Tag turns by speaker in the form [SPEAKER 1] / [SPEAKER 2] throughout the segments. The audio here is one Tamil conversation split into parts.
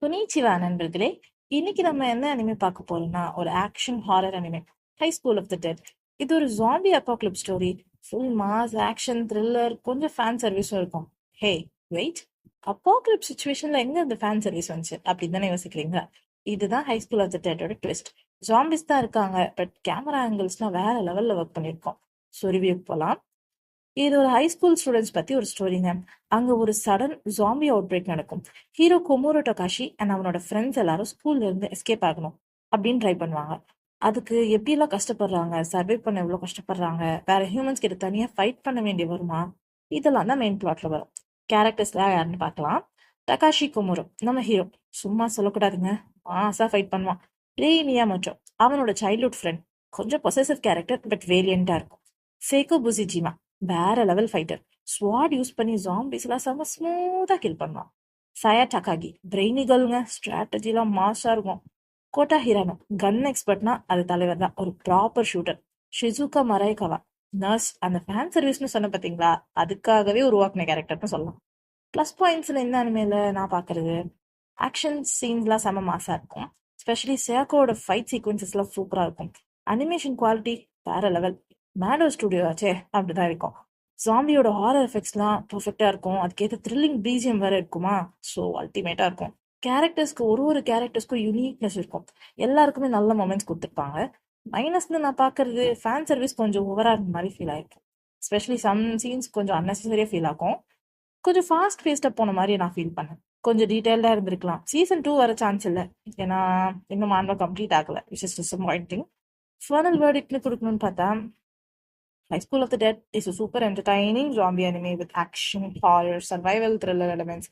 [SPEAKER 1] கொனிச்சிவா நண்பர்களே. இன்னைக்கு நம்ம என்ன அனிமே பார்க்க போறோம்னா ஒரு action horror anime, high school of the dead. இது ஒரு zombie apocalypse story. Full mass action thriller, கொஞ்சம் ஃபேன் சர்வீஸும் இருக்கும். ஹே வெயிட், அப்பாக்லிப் சுச்சுவேஷன்ல எங்க இந்த ஃபேன் சர்வீஸ் வந்துச்சு அப்படின்னு தானே யோசிக்கிறீங்க. இதுதான் ஹை ஸ்கூல் ஆஃப் த டெட்டோட ட்விஸ்ட். ஜாம்பிஸ் தான் இருக்காங்க, பட் கேமரா ஆங்கிள்ஸ்லாம் வேற லெவல்ல ஒர்க் பண்ணியிருக்கோம். ஸோ ரிவ்யூ போலாம். இது ஒரு ஹை ஸ்கூல் ஸ்டூடெண்ட்ஸ் பத்தி ஒரு ஸ்டோரிங்க. அங்க ஒரு சடன் ஜாம்பி அவுட் பிரேக் நடக்கும். ஹீரோ கொமோரோ டகாஷி அண்ட் அவனோட ஃப்ரெண்ட்ஸ் எல்லாரும் ஸ்கூல்ல இருந்து எஸ்கேப் ஆகணும் அப்படின்னு ட்ரை பண்ணுவாங்க. அதுக்கு எப்படிலாம் கஷ்டப்படுறாங்க, சர்வை பண்ண எவ்வளவு கஷ்டப்படுறாங்க, வேற ஹியூமன்ஸ் கிட்ட தனியா ஃபைட் பண்ண வேண்டி வருமா, இதெல்லாம் தான் மெயின் பிளாட்ல வரும். கேரக்டர்ஸ்லாம் யாருன்னு பார்க்கலாம். டகாஷி கொமோரோ நம்ம ஹீரோ. சும்மா சொல்லக்கூடாதுங்க, மாசா ஃபைட் பண்ணுவான். ரேய் மியாமோட்டோ அவனோட சைல்ட்ஹுட் ஃப்ரெண்ட். கொஞ்சம் பொசசிவ் கேரக்டர், பட் வேரியண்டா இருக்கும். சேகோ புசிஜிமா வேற லெவல் ஃபைட்டர். ஸ்வாட் யூஸ் பண்ணி ஜாம்பிஸ் எல்லாம் செம்ம ஸ்மூத்தா கில் பண்ணுவான். சயா டகாகி பிரெய்னி கேர்ளுங்க, ஸ்ட்ராட்டஜிலாம் மாஸா இருக்கும். கோட்டா ஹிரானோ கன் எக்ஸ்பர்ட்னா அது தலைவர் தான், ஒரு ப்ராப்பர் ஷூட்டர். ஷிசுகா மரைகாவா நர்ஸ். அந்த ஃபேன் சர்வீஸ்னு சொன்ன பாத்தீங்களா, அதுக்காகவே உருவாக்குன கேரக்டர்னு சொல்லலாம். ப்ளஸ் பாயிண்ட்ஸ்ல என்ன அனிமேல நான் பாக்குறது, ஆக்ஷன் சீன்ஸ்லாம் செம மாசா இருக்கும். ஸ்பெஷலி சேக்கோட ஃபைட் சீக்வன்சஸ்லாம் சூப்பரா இருக்கும். அனிமேஷன் குவாலிட்டி வேற லெவல். மேடோ ஸ்டுடியோ ஆச்சே அப்படிதான் இருக்கும். ஜாம்பியோட ஹாரர் எஃபெக்ட்ஸ்லாம் பர்ஃபெக்டா இருக்கும். அதுக்கேற்ற த்ரில்லிங் பிஜிஎம் வேற இருக்குமா, ஸோ அல்டிமேட்டா இருக்கும். கேரக்டர்ஸ்க்கு ஒரு கேரக்டர்ஸ்க்கும் யூனிக்னஸ் இருக்கும். எல்லாருக்குமே நல்ல மொமெண்ட்ஸ் கொடுத்துருப்பாங்க. மைனஸ்னு நான் பாக்குறது, ஃபேன் சர்வீஸ் கொஞ்சம் ஓவரா இருந்த மாதிரி ஃபீல் ஆயிருக்கும். ஸ்பெஷலி சம் சீன்ஸ் கொஞ்சம் அன்னெசரியா ஃபீல் ஆகும். கொஞ்சம் ஃபாஸ்ட் பேஸ்டா போன மாதிரி நான் ஃபீல் பண்ணேன். கொஞ்சம் டீடைல்டா இருந்திருக்கலாம். சீசன் 2 வர சான்ஸ் இல்லை, ஏன்னா இன்னும் மான்வா கம்ப்ளீட் ஆகல, விச் இஸ் டிசப்பாயிண்டிங். ஃபைனல் வேர்டிக்ட்னு கொடுக்கணும்னு பார்த்தா, High School of the Dead is a super entertaining zombie anime with action, horror, survival thriller elements.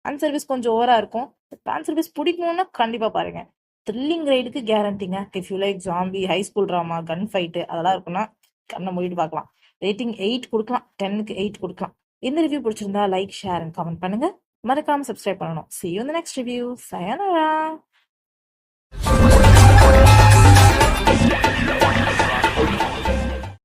[SPEAKER 1] Fan service கொஞ்சம் ஓவரா இருக்கும். ஃபேன் சர்வீஸ் பிடிக்கணும்னா கண்டிப்பா பாருங்க. த்ரில்லிங் ரைடுக்கு கேரண்டிங்க. If you like zombie, high school drama, gun fight அதெல்லாம் இருக்குன்னா கண்ணை மூடிட்டு பார்க்கலாம். ரேட்டிங் 8 கொடுக்கலாம், 10க்கு 8 கொடுக்கலாம். இந்த ரிவ்யூ பிடிச்சிருந்தா லைக், ஷேர் அண்ட் கமெண்ட் பண்ணுங்க. மறக்காம சப்ஸ்கிரைப் பண்ணணும். See you in the next review. Sayonara.